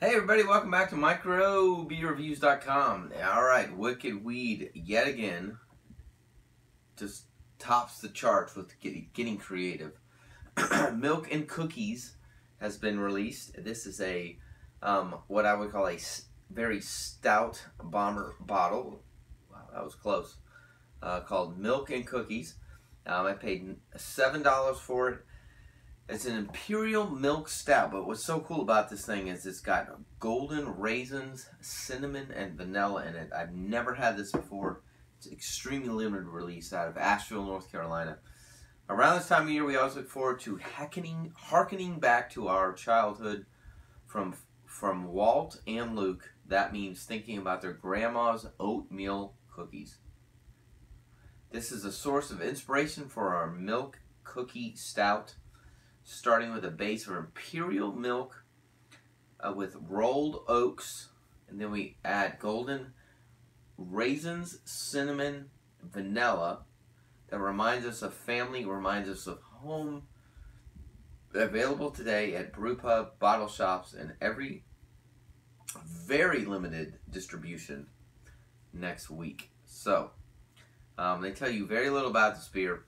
Hey everybody, welcome back to microbeerreviews.com. Alright, Wicked Weed yet again just tops the charts with getting creative. Milk and Cookies has been released. This is a what I would call a very stout bomber bottle. Wow, that was close. Called Milk and Cookies. I paid $7 for it. It's an Imperial milk stout, but what's so cool about this thing is it's got golden raisins, cinnamon, and vanilla in it. I've never had this before. It's extremely limited release out of Asheville, North Carolina. Around this time of year, we always look forward to harkening back to our childhood from Walt and Luke. That means thinking about their grandma's oatmeal cookies. This is a source of inspiration for our milk cookie stout, starting with a base of Imperial milk with rolled oats, and then we add golden raisins, cinnamon, vanilla. That reminds us of family, reminds us of home. Available today at Brewpub, bottle shops, and every very limited distribution next week. So, they tell you very little about this beer.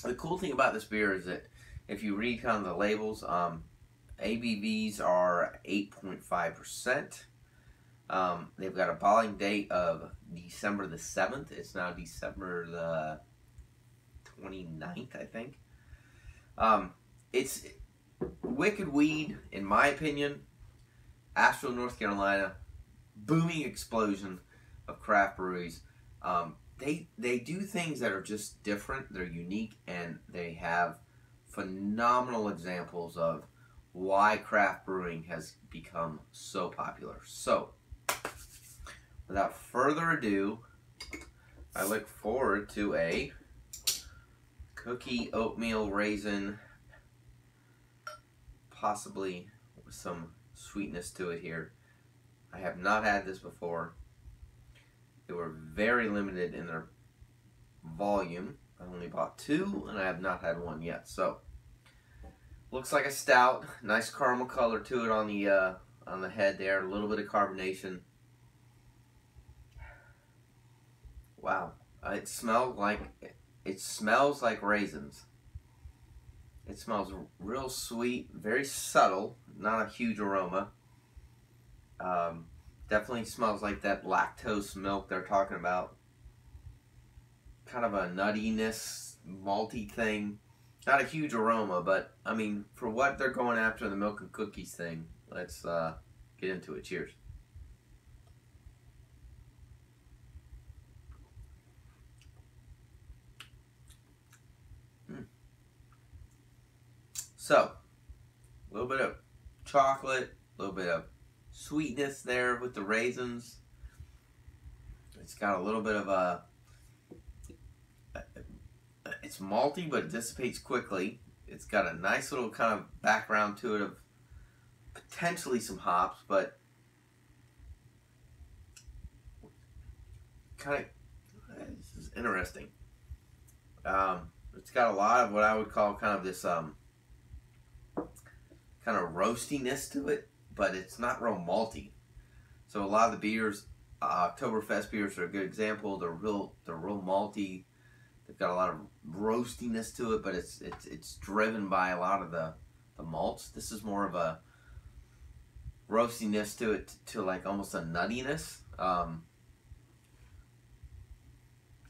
The cool thing about this beer is that if you read kind of the labels, ABVs are 8.5%. They've got a bottling date of December the 7th. It's now December the 29th, I think. It's Wicked Weed, in my opinion. Asheville, North Carolina, booming explosion of craft breweries. They do things that are just different. They're unique, and they have phenomenal examples of why craft brewing has become so popular. So, without further ado, I look forward to a cookie oatmeal raisin, possibly with some sweetness to it here. I have not had this before. They were very limited in their volume. I only bought two, and I have not had one yet. So, looks like a stout. Nice caramel color to it on the head there. A little bit of carbonation. Wow, it smells like raisins. It smells real sweet, very subtle, not a huge aroma. Definitely smells like that lactose milk they're talking about. Kind of a nuttiness, malty thing. Not a huge aroma, but I mean, for what they're going after, the milk and cookies thing, let's get into it. Cheers. So, a little bit of chocolate, a little bit of sweetness there with the raisins. It's got a little bit of it's malty, but it dissipates quickly. It's got a nice little kind of background to it of potentially some hops, but kind of, this is interesting. It's got a lot of what I would call kind of this kind of roastiness to it, but it's not real malty. So a lot of the beers, Oktoberfest beers are a good example. They're real malty. They've got a lot of roastiness to it, but it's driven by a lot of the malts. This is more of a roastiness to it, to like almost a nuttiness.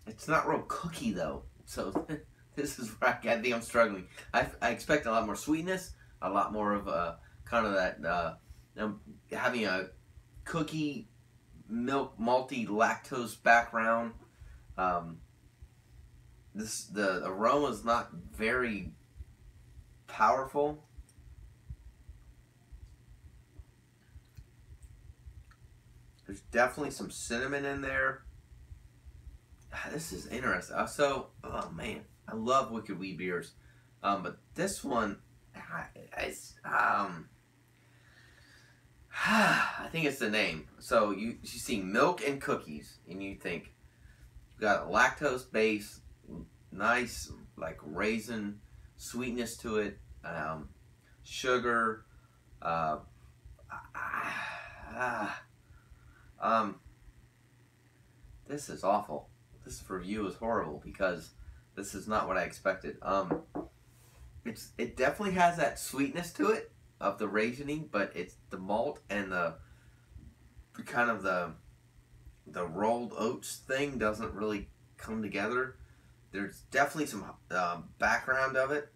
It's not real cookie though, so this is where I think I'm struggling. I expect a lot more sweetness, a lot more of a kind of that having a cookie milk malty lactose background. The aroma is not very powerful. There's definitely some cinnamon in there. This is interesting. So, oh man, I love Wicked Weed beers, but this one, I think it's the name. So you see milk and cookies, and you think you've got a lactose base, nice like raisin sweetness to it, sugar. This is awful. This review is horrible because this is not what I expected. It definitely has that sweetness to it of the raisin, but it's the malt and the kind of the rolled oats thing doesn't really come together. There's definitely some background of it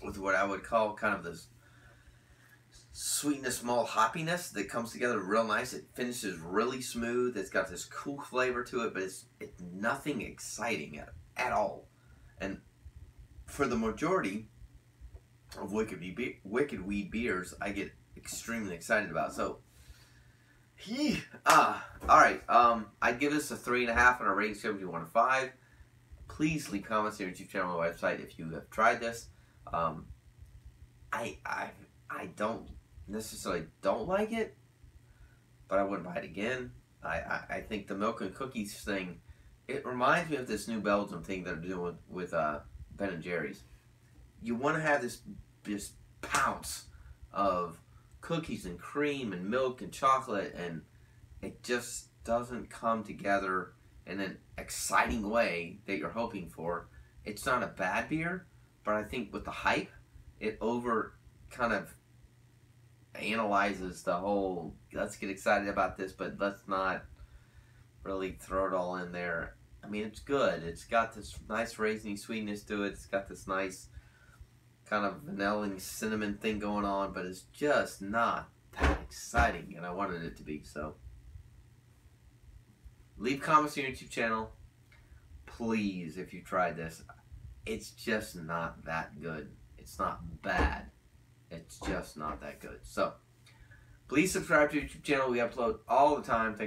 with what I would call kind of this sweetness, malt hoppiness that comes together real nice. It finishes really smooth. It's got this cool flavor to it, but it's nothing exciting at all. And for the majority of Wicked Weed beers, I get extremely excited about. So, all right. I'd give this a 3.5 on a rating scale of 1 to 5. Please leave comments on your YouTube channel or website if you have tried this. I don't necessarily don't like it, but I wouldn't buy it again. I think the milk and cookies thing, it reminds me of this New Belgium thing they're doing with Ben and Jerry's. You want to have this pounce of cookies and cream and milk and chocolate, and it just doesn't come together in an exciting way that you're hoping for. It's not a bad beer, but I think with the hype, it over kind of analyzes the whole, let's get excited about this, but let's not really throw it all in there. I mean, it's good. It's got this nice raisiny sweetness to it. It's got this nice kind of vanilla and cinnamon thing going on, but it's just not that exciting, and I wanted it to be. So leave comments on your YouTube channel, please, if you tried this. It's just not that good. It's not bad. It's just not that good. So please subscribe to your YouTube channel. We upload all the time. Thank